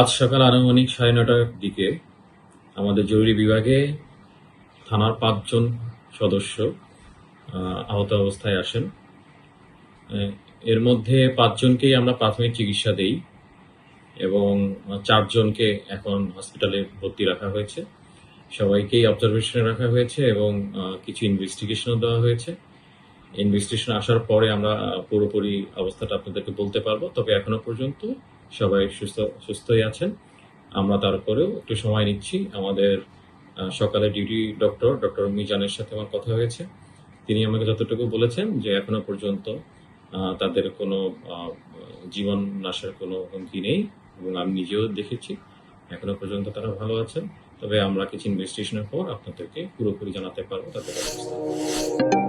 আজ সকাল আনুমানিক 9:30টার দিকে আমাদের জরুরি বিভাগে থানার 5 জন সদস্য আহত অবস্থায় আসেন। এর মধ্যে 5 জনকেই আমরা প্রাথমিক চিকিৎসা দেই এবং 4 জনকে এখন হসপিটালে ভর্তি রাখা হয়েছে। সবাইকেই অবজারভেশনে রাখা হয়েছে এবং কিছু ইনভেস্টিগেশনও দেওয়া হয়েছে। ইনভেস্টিগেশন আসার পরে আমরা পুরোপুরি অবস্থাটা আপনাদেরকে বলতে পারবো। তবে এখনো পর্যন্ত সবাই সুস্থই আছেন। আমরা তারপরেও একটু সময় নিচ্ছি। আমাদের সকালে ডিউটি ডক্টর মিজানের সাথে আমার কথা হয়েছে। তিনি আমাকে যতটুকু বলেছেন যে এখনো পর্যন্ত তাদের কোনো জীবন নাশের কোনো হুমকি নেই এবং আমি নিজেও দেখেছি এখনো পর্যন্ত তারা ভালো আছেন। তবে আমরা কিছু ইনভেস্টিগেশনের পর আপনাদেরকে পুরোপুরি জানাতে পারবো তাদের অবস্থা।